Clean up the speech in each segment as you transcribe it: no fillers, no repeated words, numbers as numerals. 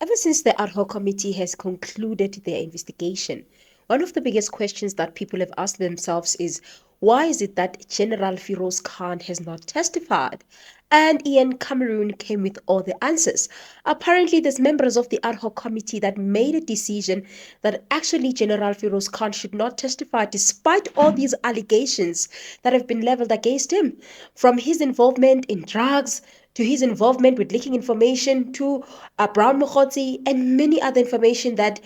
Ever since the ad hoc committee has concluded their investigation, one of the biggest questions that people have asked themselves is, why is it that General Feroz Khan has not testified? And Ian Cameroon came with all the answers. Apparently, there's members of the ad hoc committee that made a decision that actually General Feroz Khan should not testify despite all these allegations that have been leveled against him, from his involvement in drugs, to his involvement with leaking information, to Brown Mogotsi, and many other information that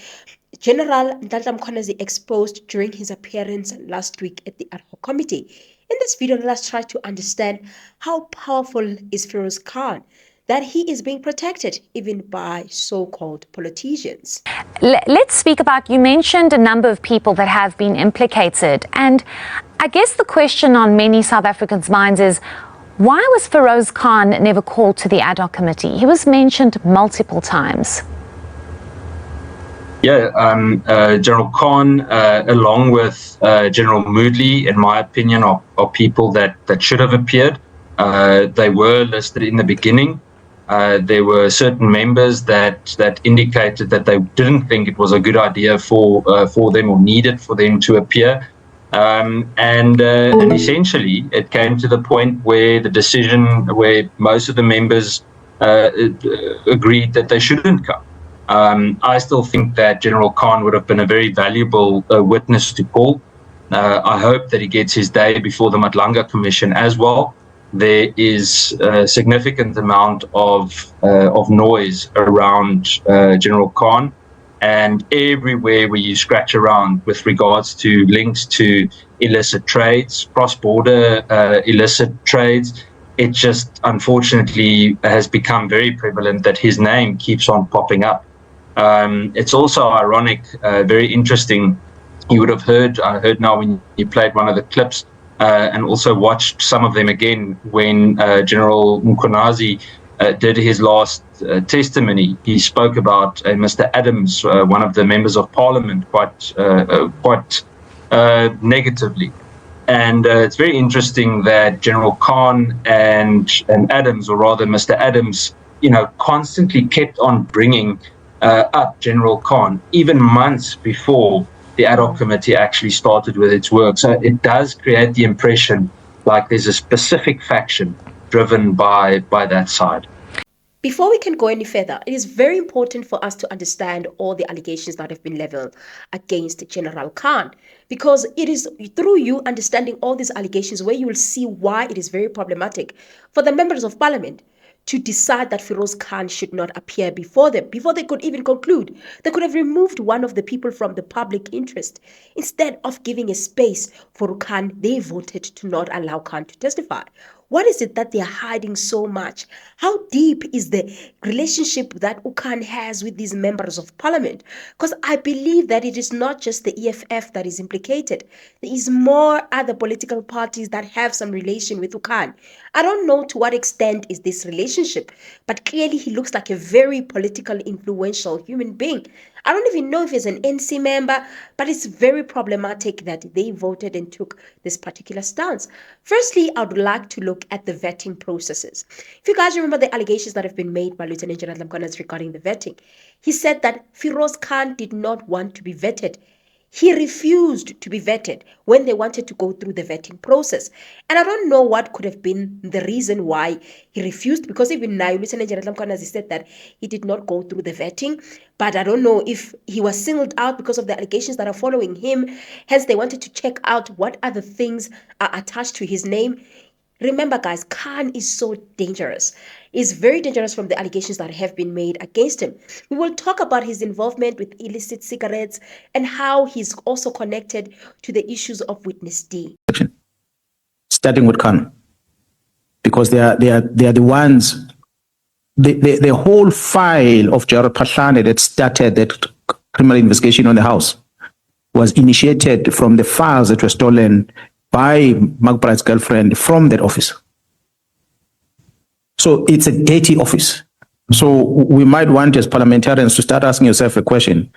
General MKHWANAZI exposed during his appearance last week at the ad hoc committee. In this video, let's try to understand how powerful is Feroz Khan, that he is being protected even by so-called politicians. Let's speak about, you mentioned a number of people that have been implicated, and I guess the question on many South Africans' minds is, why was Feroz Khan never called to the ad hoc committee? He was mentioned multiple times. Yeah, General Khan, along with General Moodley, in my opinion, are people that should have appeared. They were listed in the beginning. There were certain members that indicated that they didn't think it was a good idea for them or needed for them to appear. And essentially, it came to the point where the decision, where most of the members agreed that they shouldn't come. I still think that General Khan would have been a very valuable witness to call. I hope that he gets his day before the Madlanga Commission as well. There is a significant amount of noise around General Khan, and everywhere where you scratch around with regards to links to illicit trades, cross-border illicit trades, it just unfortunately has become very prevalent that his name keeps on popping up. It's also ironic, very interesting. You would have heard, I heard now when you played one of the clips, and also watched some of them again when General MKHWANAZI did his last testimony. He spoke about Mr. Adams, one of the members of parliament, quite negatively. And it's very interesting that General Khan and Adams, or rather Mr. Adams, constantly kept on bringing up General Khan, even months before the ad hoc committee actually started with its work. So it does create the impression like there's a specific faction driven by that side. Before we can go any further, it is very important for us to understand all the allegations that have been leveled against General Khan, because it is through you understanding all these allegations where you will see why it is very problematic for the members of parliament to decide that Feroz Khan should not appear before them, before they could even conclude. They could have removed one of the people from the public interest. Instead of giving a space for Khan, they voted to not allow Khan to testify. What is it that they are hiding so much? How deep is the relationship that Khan has with these members of parliament? Because I believe that it is not just the EFF that is implicated. There is more other political parties that have some relation with Khan. I don't know to what extent is this relationship, but clearly he looks like a very politically influential human being. I don't even know if he's an NC member, but it's very problematic that they voted and took this particular stance. Firstly, I would like to look at the vetting processes. If you guys remember the allegations that have been made by Lieutenant General MKHWANAZI regarding the vetting, he said that Feroz Khan did not want to be vetted. He refused to be vetted when they wanted to go through the vetting process. And I don't know what could have been the reason why he refused, because even now, Lieutenant General MKHWANAZI said that he did not go through the vetting. But I don't know if he was singled out because of the allegations that are following him. Hence, they wanted to check out what other things are attached to his name. Remember, guys, Khan is so dangerous. He's very dangerous from the allegations that have been made against him. We will talk about his involvement with illicit cigarettes and how he's also connected to the issues of Witness D. Starting with Khan, because they are the ones. The whole file of Gerald Pahlane that started that criminal investigation on the house was initiated from the files that were stolen by McBride's girlfriend from that office. So it's a dirty office. So we might want as parliamentarians to start asking yourself a question.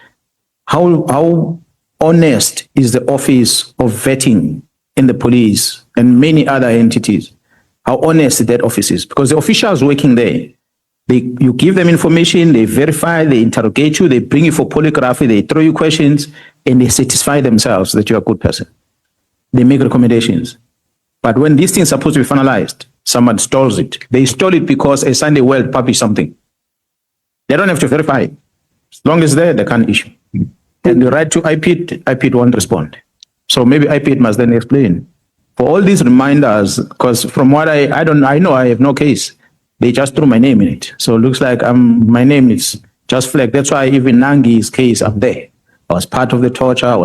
How honest is the office of vetting in the police and many other entities? How honest that office is? Because the officials working there, You give them information, they verify, they interrogate you, they bring you for polygraphy, they throw you questions, and they satisfy themselves that you're a good person. They make recommendations. But when these things are supposed to be finalized, someone stalls it. They stole it because a Sunday World published something. They don't have to verify it. As long as they can't issue. And the right to IPID won't respond. So maybe IPID must then explain. For all these reminders, because from what I know I have no case. They just threw my name in it. So it looks like my name is just flagged. That's why even Nangi's case up there. I was part of the torture,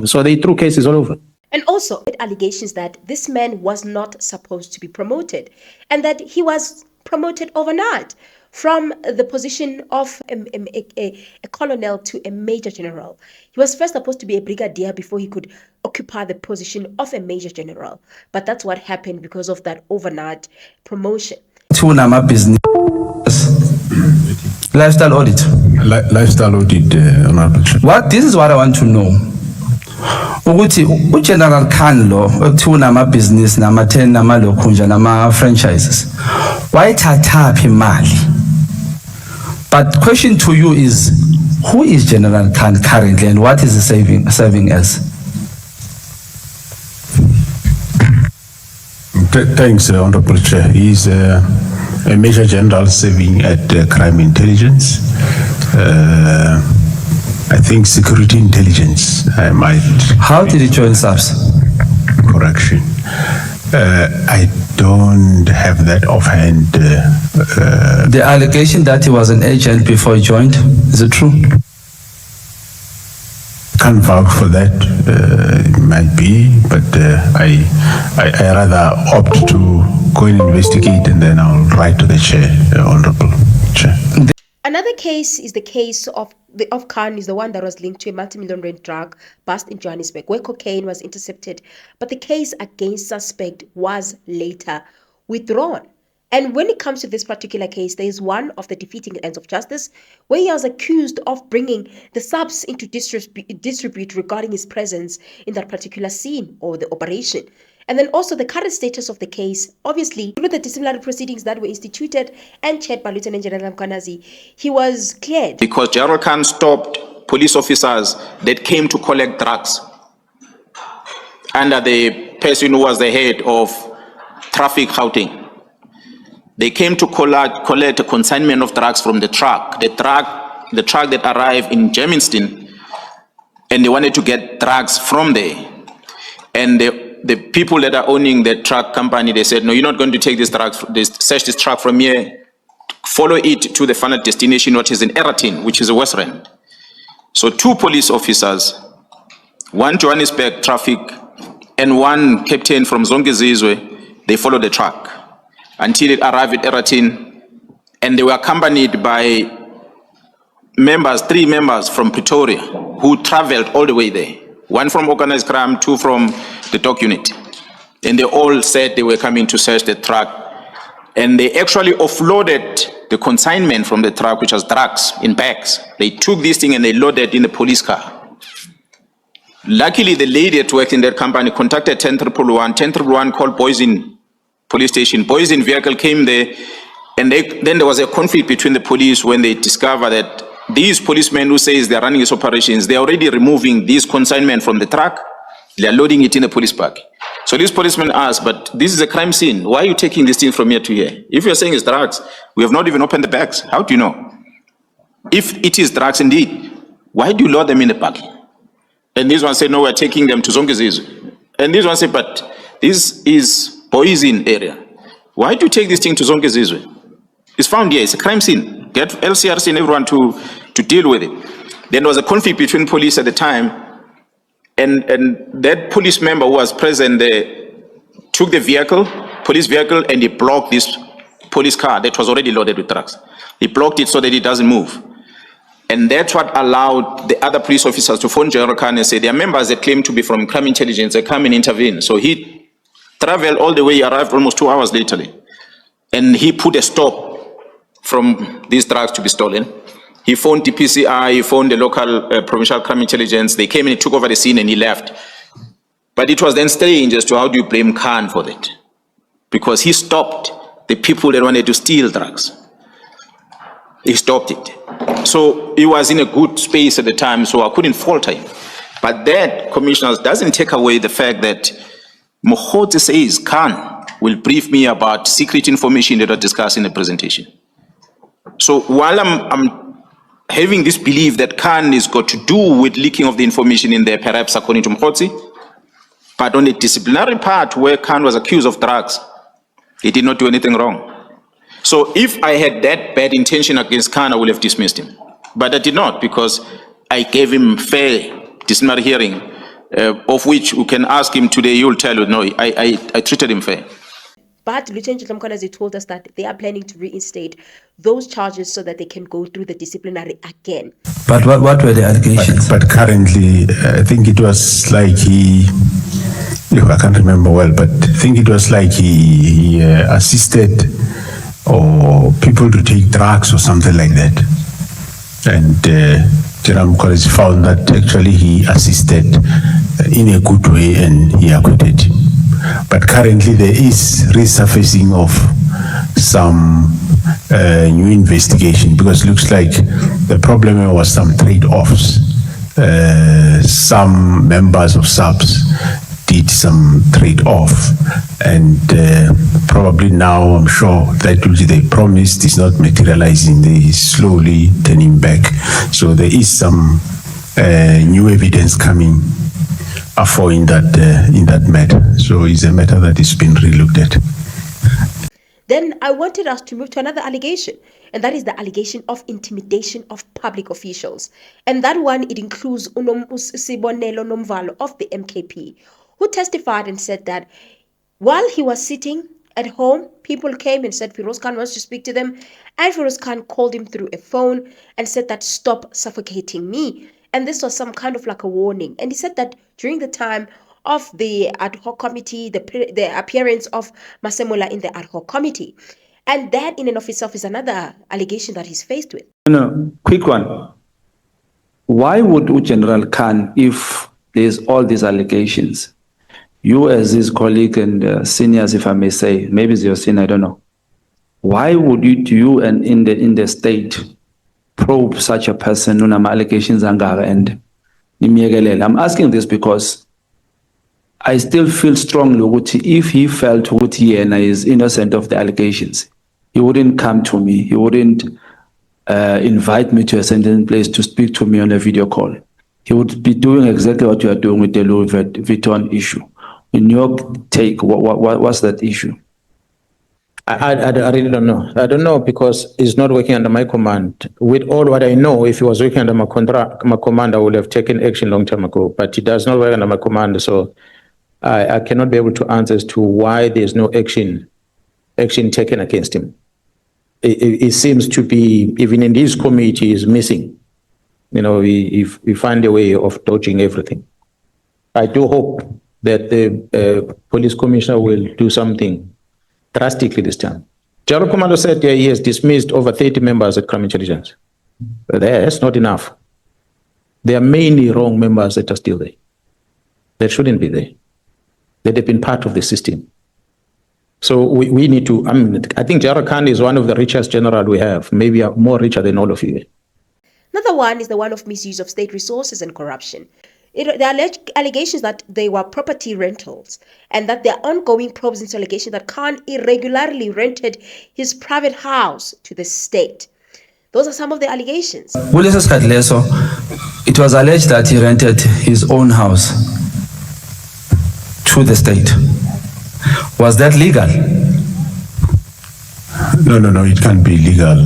so they threw cases all over. And also allegations that this man was not supposed to be promoted and that he was promoted overnight from the position of a colonel to a major general. He was first supposed to be a brigadier before he could occupy the position of a major general. But that's what happened because of that overnight promotion. Nama business lifestyle audit. Lifestyle audit, Honorable. This is what I want to know. Ukuthi General Khan lo ekuthiwa nama business nama 10 nama lokhunja nama franchises. Why thataphi imali? But question to you is, who is General Khan currently and what is he serving as? Thanks, Honorable Chair. He's a Major General serving at Crime Intelligence. I think Security Intelligence. I might. How did he join SAPS? Correction. I don't have that offhand. The allegation that he was an agent before he joined, is it true? Can't vouch for that. It might be, but I rather opt to go and investigate, and then I'll write to the chair, Honorable Chair. Another case is the case of Khan, is the one that was linked to a multi-million rand drug bust in Johannesburg, where cocaine was intercepted, but the case against suspect was later withdrawn. And when it comes to this particular case, there is one of the defeating ends of justice, where he was accused of bringing the SAPS into disrepute regarding his presence in that particular scene or the operation. And then also the current status of the case, obviously, through the disciplinary proceedings that were instituted and chaired by Lieutenant General MKHWANAZI, he was cleared. Because General Khan stopped police officers that came to collect drugs under the person who was the head of traffic routing. They came to collect a consignment of drugs from the truck. The truck that arrived in Germiston, and they wanted to get drugs from there. And the people that are owning the truck company, they said, no, you're not going to take these drugs, search this truck from here, follow it to the final destination, which is in Eratin, which is a West Rand. So 2 police officers, 1 Johannesburg traffic, and 1 captain from Zongezizwe, they followed the truck until it arrived at Eratin, and they were accompanied by 3 members from Pretoria who traveled all the way there. 1 from organized crime, 2 from the dog unit. And they all said they were coming to search the truck. And they actually offloaded the consignment from the truck, which was drugs, in bags. They took this thing and they loaded in the police car. Luckily, the lady that worked in that company contacted 10111. 10111 called Poison police station. Poison vehicle came there, and then there was a conflict between the police when they discovered that these policemen who say they're running these operations, they're already removing this consignment from the truck, they're loading it in the police bag. So these policemen asked, but this is a crime scene. Why are you taking this thing from here to here? If you're saying it's drugs, we have not even opened the bags. How do you know? If it is drugs indeed, why do you load them in the bag? And this one said, no, we're taking them to Zongezizwe. And this one said, but this is Poison area. Why do you take this thing to Zongezizwe? It's found here, it's a crime scene. Get LCRC and everyone to deal with it. Then there was a conflict between police at the time, and that police member who was present there took the police vehicle, and he blocked this police car that was already loaded with drugs. He blocked it so that it doesn't move. And that's what allowed the other police officers to phone General Khan and say, there are members that claim to be from crime intelligence, they come and intervene. So he traveled all the way, he arrived almost 2 hours later. And he put a stop from these drugs to be stolen. He phoned DPCI, he phoned the local provincial crime intelligence. They came and he took over the scene and he left. But it was then strange as to how do you blame Khan for that? Because he stopped the people that wanted to steal drugs. he stopped it. So he was in a good space at the time, so I couldn't falter him. But that, commissioners, doesn't take away the fact that MOGOTSI says Khan will brief me about secret information that I discussed in the presentation. So while I'm having this belief that Khan has got to do with leaking of the information in there, perhaps according to MOGOTSI, but on the disciplinary part where Khan was accused of drugs, he did not do anything wrong. So if I had that bad intention against Khan, I would have dismissed him. But I did not, because I gave him fair disciplinary hearing, of which you can ask him today, he will tell you, no, I treated him fair. But Lieutenant General MKHWANAZI told us that they are planning to reinstate those charges so that they can go through the disciplinary again. But what were the allegations? But currently, I think it was like I can't remember well, but I think it was like he assisted or people to take drugs or something like that. And General MKHWANAZI found that actually he assisted in a good way and he acquitted him. But currently there is resurfacing of some new investigation, because it looks like the problem was some trade-offs. Some members of SAPS did some trade-off, and probably now I'm sure that which they promised is not materializing. They slowly turning back. So there is some new evidence coming for in that matter. So it's a matter that is being relooked at. Then I wanted us to move to another allegation, and that is the allegation of intimidation of public officials. And that one, it includes Sibonelo Nomvalo of the MKP, who testified and said that while he was sitting at home, people came and said Feroz Khan wants to speak to them, and Feroz Khan called him through a phone and said that, stop suffocating me. And this was some kind of like a warning. And he said that during the time of the ad hoc committee, the appearance of MAUMELA in the ad hoc committee. And that in and of itself is another allegation that he's faced with. No, quick one. Why would General Khan, if there's all these allegations, you as his colleague and seniors, if I may say, maybe it's your senior, I don't know. Why would you and in the state probe such a person on allegations and I'm asking this because I still feel strongly if he felt he is innocent of the allegations, he wouldn't come to me. He wouldn't invite me to a certain place to speak to me on a video call. He would be doing exactly what you are doing with the Louis Vuitton issue. In your take, what's that issue? I really don't know. I don't know because he's not working under my command. With all what I know, if he was working under my command, I would have taken action long time ago. But he does not work under my command, so I cannot be able to answer as to why there's no action taken against him. It seems to be, even in this committee, is missing. You know, we find a way of dodging everything. I do hope that the police commissioner will do something drastically this time. General Commando said he has dismissed over 30 members at Crime Intelligence. But that's not enough. There are many wrong members that are still there. That shouldn't be there. That have been part of the system. So we need to, I think General Khan is one of the richest general we have, maybe more richer than all of you. Another one is the one of misuse of state resources and corruption. There are allegations that they were property rentals and that there are ongoing probes into allegations that Khan irregularly rented his private house to the state. Those are some of the allegations. It was alleged that he rented his own house to the state. Was that legal? No, it can't be legal,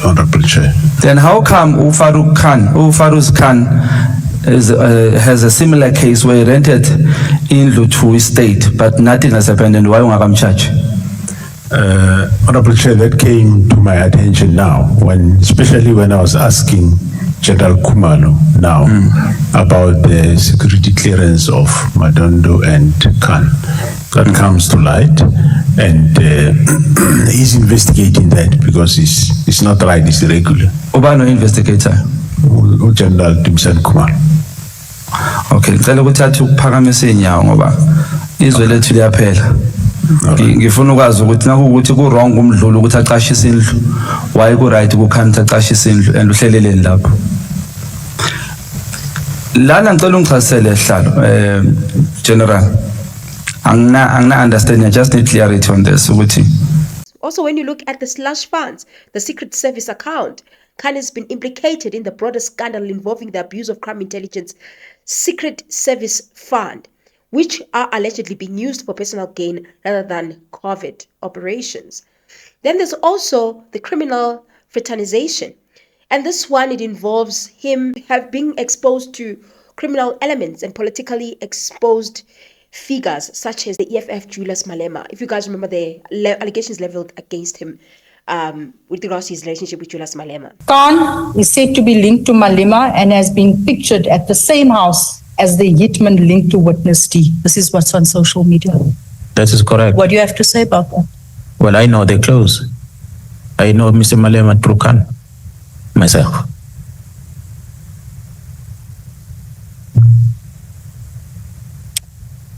Honorable Chair. Then how come Feroz Khan has a similar case where he rented in to his state, but nothing has happened, and why won't charge? Honorable Chair, that came to my attention now, especially when I was asking General Khumalo now about the security clearance of Madondo and Khan. That comes to light, and he's investigating that because it's not right, it's irregular. Obano investigator? General Dimsan Khumalo. Okay, ngicela ukuthi athi ukuphakamisa inyawo ngoba izwe lethu liyaphela. ngifuna ukwazi ukuthi nakuwukuthi ku wrong umdluli ukuthi aqashise indlu why ku right kuKhan aqashise indlu and uhleleleni lapho lana ngicela ungichazisele sihlalo general angina understand I just need clarity on this ukuthi Also, when you look at the slush funds, the Secret Service account, Khan has been implicated in the broader scandal involving the abuse of crime intelligence Secret Service Fund, which are allegedly being used for personal gain rather than covert operations. Then there's also the criminal fraternization. And this one, it involves him being exposed to criminal elements and politically exposed figures such as the EFF Julius Malema. If you guys remember the allegations leveled against him with regards to his relationship with Julius Malema. Khan is said to be linked to Malema and has been pictured at the same house as the hitman linked to Witness D. This is what's on social media. That is correct. What do you have to say about that? Well, I know they're close. I know Mr. Malema through Khan myself.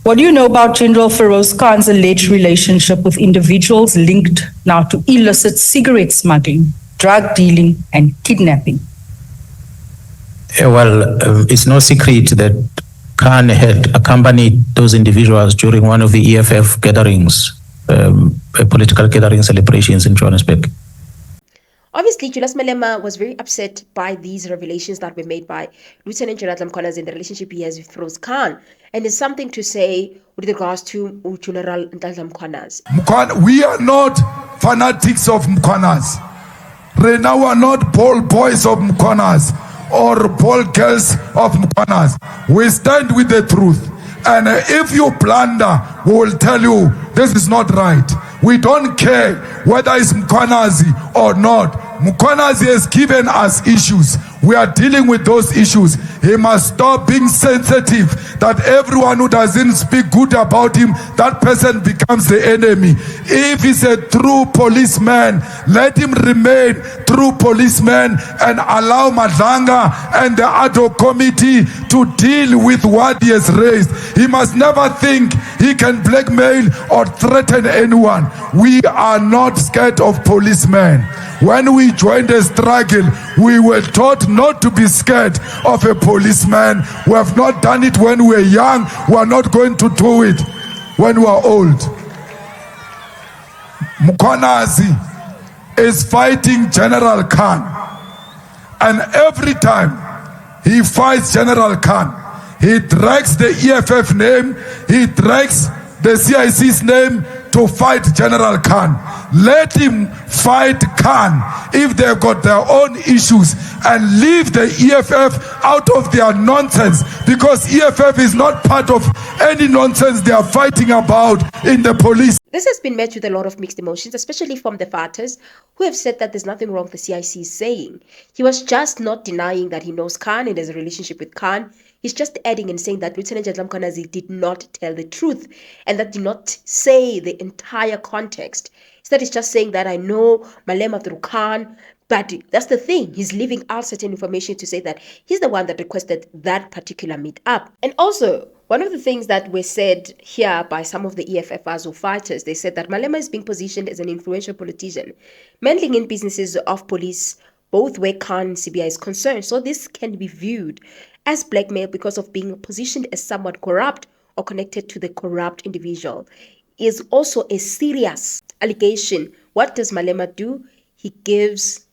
What do you know about General Feroz Khan's alleged relationship with individuals linked now to illicit cigarette smuggling, drug dealing, and kidnapping? It's no secret that Khan had accompanied those individuals during one of the EFF gatherings, political gathering celebrations in Johannesburg. Obviously, Julius Malema was very upset by these revelations that were made by Lieutenant General MKHWANAZI in the relationship he has with Feroz Khan. And there's something to say with regards to General MKHWANAZI. We are not fanatics of MKHWANAZI. Right now, we are not ball boys of MKHWANAZI or ball girls of MKHWANAZI. We stand with the truth. And if you plunder, we will tell you this is not right. We don't care whether it's MKHWANAZI or not. MKHWANAZI has given us issues. We are dealing with those issues. He must stop being sensitive that everyone who doesn't speak good about him, that person becomes the enemy. If he's a true policeman, let him remain true policeman and allow Madlanga and the ad hoc committee to deal with what he has raised. He must never think he can blackmail or threaten anyone. We are not scared of policemen. When we joined the struggle, we were taught not to be scared of a policeman. We have not done it when we were young. We are not going to do it when we are old. MKHWANAZI is fighting General Khan. And every time he fights General Khan, he drags the EFF name, he drags the CIC's name to fight General Khan. Let him fight Khan if they've got their own issues and leave the EFF out of their nonsense, because EFF is not part of any nonsense they are fighting about in the police. This has been met with a lot of mixed emotions, especially from the fighters who have said that there's nothing wrong with the CIC is saying. He was just not denying that he knows Khan and has a relationship with Khan. He's just adding and saying that Lieutenant General MKHWANAZI did not tell the truth and that did not say the entire context. Instead, he's just saying that I know Malema through Khan, but that's the thing. He's leaving out certain information to say that he's the one that requested that particular meet-up. And also, one of the things that were said here by some of the EFFers or fighters, they said that Malema is being positioned as an influential politician, meddling in businesses of police, both where Khan CBI is concerned. So this can be viewed as blackmail because of being positioned as somewhat corrupt or connected to the corrupt individual. Is also a serious allegation. What does Malema do? He gives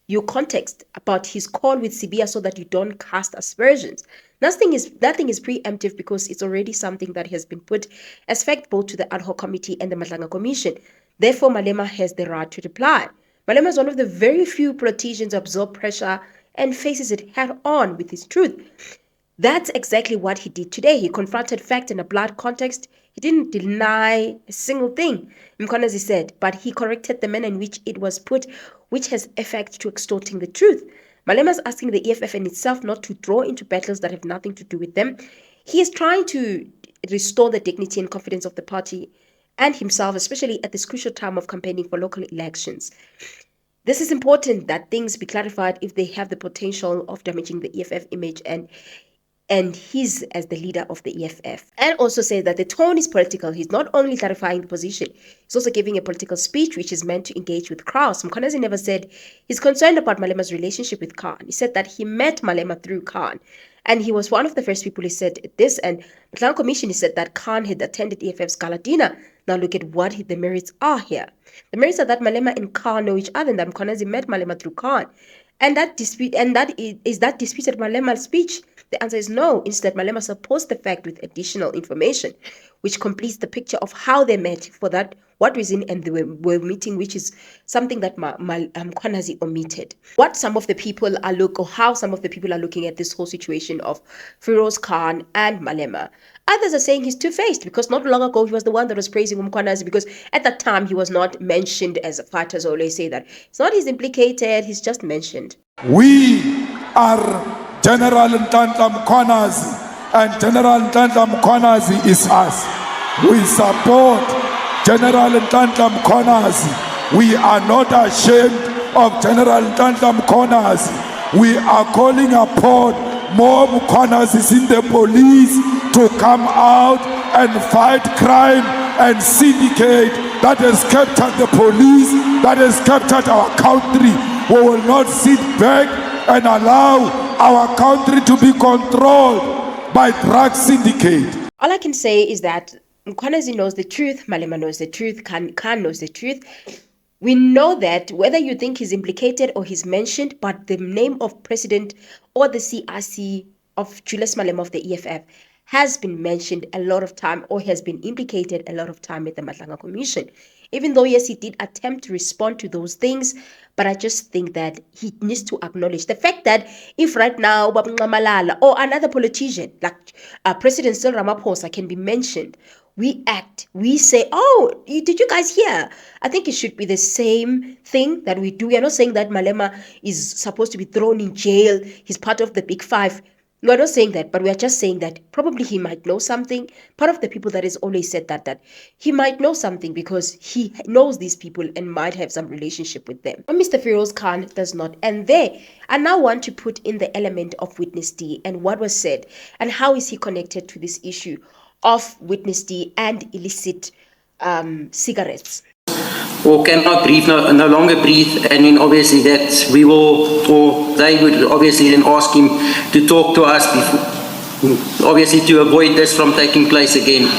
you context about his call with CBI so that you don't cast aspersions. Nothing is preemptive because it's already something that has been put as fact both to the ad hoc committee and the Madlanga Commission. Therefore, Malema has the right to reply. Malema is one of the very few politicians who absorb pressure and faces it head on with his truth. That's exactly what he did today. He confronted fact in a blunt context. He didn't deny a single thing, MKHWANAZI said, but he corrected the manner in which it was put, which has effect to extorting the truth. Malema is asking the EFF and itself not to draw into battles that have nothing to do with them. He is trying to restore the dignity and confidence of the party and himself, especially at this crucial time of campaigning for local elections. This is important that things be clarified if they have the potential of damaging the EFF image, and and he's as the leader of the EFF. And also said that the tone is political. He's not only clarifying the position, he's also giving a political speech which is meant to engage with crowds. MKHWANAZI never said he's concerned about Malema's relationship with Khan. He said that he met Malema through Khan. And he was one of the first people who said this. And the Clan Commission, he said that Khan had attended EFF's gala dinner. Now look at what the merits are here. The merits are that Malema and Khan know each other, and that MKHWANAZI met Malema through Khan. And that disputed Malema's speech? The answer is no. Instead, Malema supports the fact with additional information, which completes the picture of how they met, for that what reason and they were meeting, which is something that MKHWANAZI omitted. What some of the people are how some of the people are looking at this whole situation of Feroz Khan and Malema. Others are saying he's two-faced, because not long ago he was the one that was praising MKHWANAZI, because at that time he was not mentioned, as fighters always say that. It's not he's implicated, he's just mentioned. We are General Ntantla MKHWANAZI, and General Ntantla MKHWANAZI is us. We support General Ntantla MKHWANAZI. We are not ashamed of General Ntantla MKHWANAZI. We are calling upon more MKHWANAZIs in the police to come out and fight crime and syndicate that has captured the police, that has captured our country. We will not sit back and allow our country to be controlled by drug syndicate. All I can say is that MKHWANAZI knows the truth, Malema knows the truth, Khan knows the truth. We know that whether you think he's implicated or he's mentioned, but the name of President or the CRC of Julius Malema of the EFF has been mentioned a lot of time, or has been implicated a lot of time at the Matlanga Commission. Even though, yes, he did attempt to respond to those things, but I just think that he needs to acknowledge the fact that if right now Babu Malala or another politician like President Cyril Ramaphosa can be mentioned, we act, we say, oh, did you guys hear? I think it should be the same thing that we do. We are not saying that Malema is supposed to be thrown in jail, he's part of the big five. We're not saying that, but we are just saying that probably he might know something. Part of the people that has always said that he might know something because he knows these people and might have some relationship with them. But Mr. Feroz Khan does not end there. I now want to put in the element of Witness D and what was said, and how is he connected to this issue of Witness D and illicit cigarettes. Or cannot breathe, no longer breathe, and then obviously that we will, or they would obviously then ask him to talk to us before, obviously to avoid this from taking place again.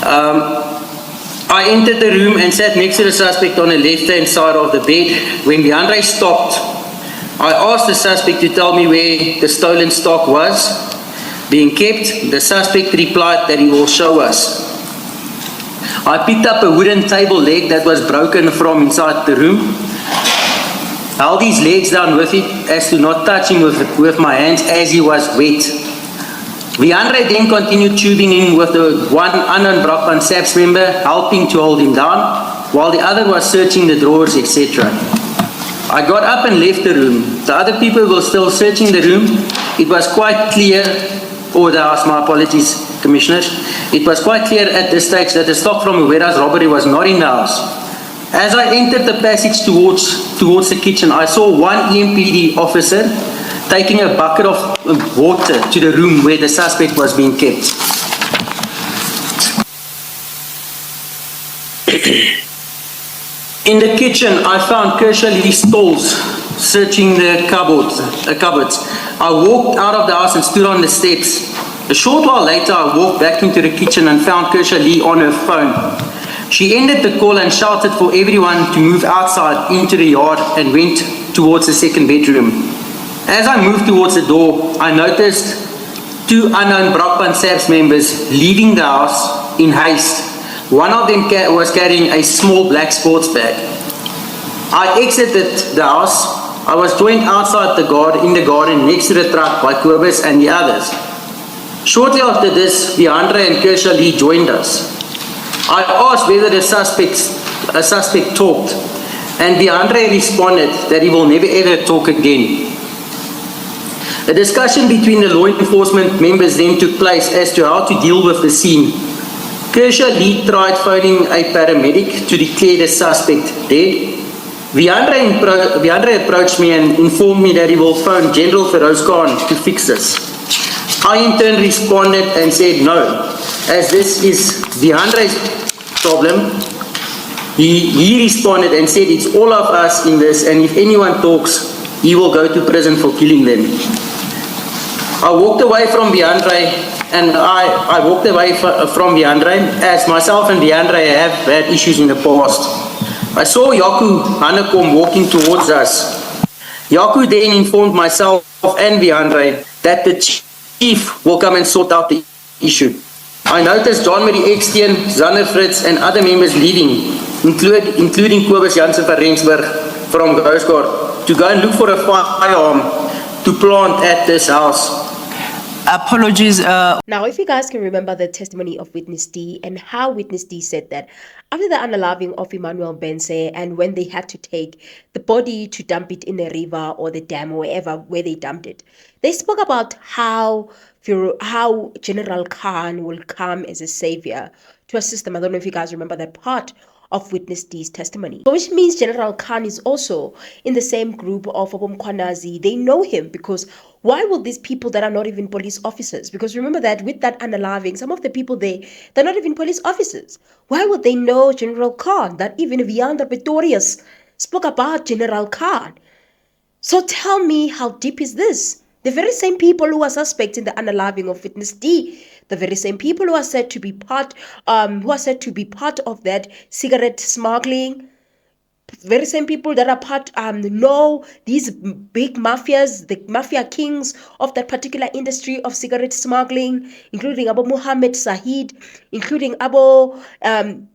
I entered the room and sat next to the suspect on the left-hand side of the bed. When Leandre stopped, I asked the suspect to tell me where the stolen stock was being kept. The suspect replied that he will show us. I picked up a wooden table leg that was broken from inside the room, held his legs down with it as to not touch him with my hands as he was wet. Leandre then continued tubing in with the one unknown Brakpan SAPS member, helping to hold him down, while the other was searching the drawers, etc. I got up and left the room. The other people were still searching the room. It was quite clear, or the house, my apologies, Commissioners. It was quite clear at this stage that the stock from Uwera's robbery was not in the house. As I entered the passage towards the kitchen, I saw one EMPD officer taking a bucket of water to the room where the suspect was being kept. In the kitchen, I found Kershaw Lee's stalls searching the cupboards. I walked out of the house and stood on the steps. A short while later, I walked back into the kitchen and found Kershaw Lee on her phone. She ended the call and shouted for everyone to move outside into the yard and went towards the second bedroom. As I moved towards the door, I noticed two unknown Brakpan SAPS members leaving the house in haste. One of them was carrying a small black sports bag. I exited the house. I was joined outside in the garden next to the truck by Kobus and the others. Shortly after this, Leandre and Kershaw Lee joined us. I asked whether a suspect talked, and Leandre responded that he will never ever talk again. A discussion between the law enforcement members then took place as to how to deal with the scene. Kershaw Lee tried phoning a paramedic to declare the suspect dead. Viandre approached me and informed me that he will phone General Feroz Khan to fix this. I in turn responded and said no, as this is Viandre's problem. He responded and said it's all of us in this, and if anyone talks, he will go to prison for killing them. I walked away from Viandre, and I walked away from Viandre as myself and Viandre have had issues in the past. I saw Yaku Hanekom walking towards us. Yaku then informed myself and Viandre that the chief will come and sort out the issue. I noticed John Marie Eksteen, Zander Fritz and other members leaving, including Kobus Jansen van Rensburg from Coast Guard, to go and look for a firearm to plant at this house. Apologies. Now, if you guys can remember the testimony of Witness D and how Witness D said that after the unaliving of Emmanuel Bense, and when they had to take the body to dump it in a river or the dam or wherever where they dumped it, they spoke about how General Khan will come as a savior to assist them. I don't know if you guys remember that part of Witness D's testimony. So which means General Khan is also in the same group of MKHWANAZI. They know him, because why will these people that are not even police officers, because remember that with that unaliving, some of the people they're not even police officers. Why would they know General Khan? That even Viandre Pretorius spoke about General Khan. So tell me, how deep is this? The very same people who are suspect in the unaliving of Witness D, the very same people who are said to be part of that cigarette smuggling, very same people that are part know these big mafias, the mafia kings of that particular industry of cigarette smuggling, including Abu Muhammad Sahid, including Abu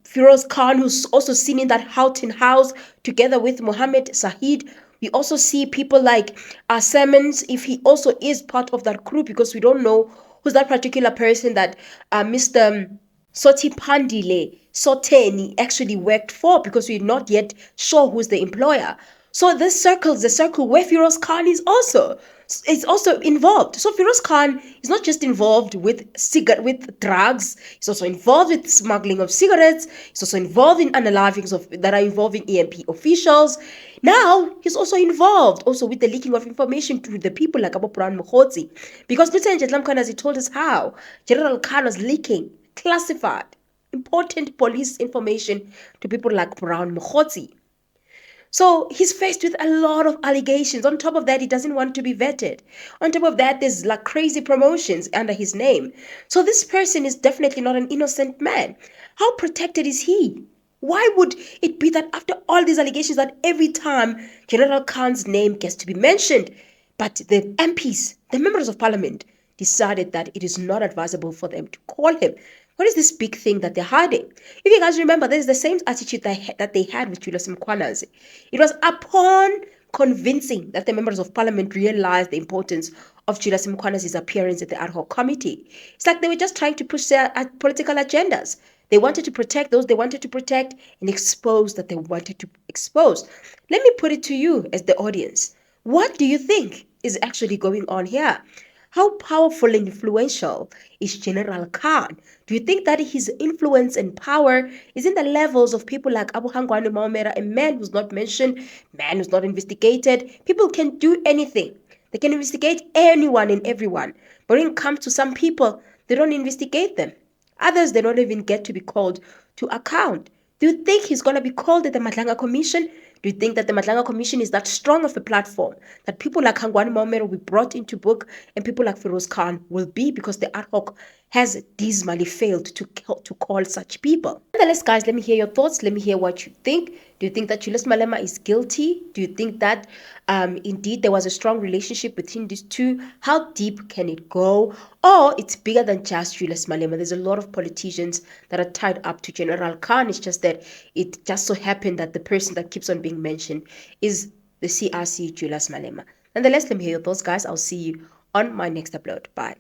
Feroz Khan, who's also seen in that Houghton house together with Muhammad Sahid. We also see people like Simmons, if he also is part of that group, because we don't know who's that particular person that Mr. Sotipandile Soteni actually worked for, because we're not yet sure who's the employer. So this circle is the circle where Feroz Khan is also involved. So Feroz Khan is not just involved with drugs, he's also involved with smuggling of cigarettes, he's also involved in unalivings that are involving EMP officials. Now he's also involved with the leaking of information to the people like Abu Brown Mogotsi, because Lieutenant General MKHWANAZI told us how General Khan was leaking classified important police information to people like Brown Mogotsi. So he's faced with a lot of allegations. On top of that, he doesn't want to be vetted. On top of that, there's like crazy promotions under his name. So this person is definitely not an innocent man. How protected is he? Why would it be that after all these allegations, that every time General Khan's name gets to be mentioned, but the MPs, the members of parliament, decided that it is not advisable for them to call him? What is this big thing that they're hiding? If you guys remember, this is the same attitude that they had with Julius MKHWANAZI. It was upon convincing that the members of parliament realized the importance of Julius MKHWANAZI's appearance at the ad hoc committee. It's like they were just trying to push their political agendas. They wanted to protect those they wanted to protect and expose that they wanted to expose. Let me put it to you as the audience. What do you think is actually going on here? How powerful and influential is General Khan? Do you think that his influence and power is in the levels of people like Abu HANGWANI MAUMELA, a man who's not mentioned, man who's not investigated? People can do anything. They can investigate anyone and everyone. But when it comes to some people, they don't investigate them. Others, they don't even get to be called to account. Do you think he's going to be called at the Madlanga Commission? Do you think that the Madlanga Commission is that strong of a platform that people like HANGWANI MAUMELA will be brought into book and people like Feroz Khan will be, because the ad hoc has dismally failed to call such people? Nonetheless, guys, let me hear your thoughts. Let me hear what you think. Do you think that Julius Malema is guilty? Do you think that indeed there was a strong relationship between these two? How deep can it go? Or it's bigger than just Julius Malema. There's a lot of politicians that are tied up to General Khan. It's just that it just so happened that the person that keeps on being mentioned is the CRC Julius Malema. Nonetheless, let me hear your thoughts, guys. I'll see you on my next upload. Bye.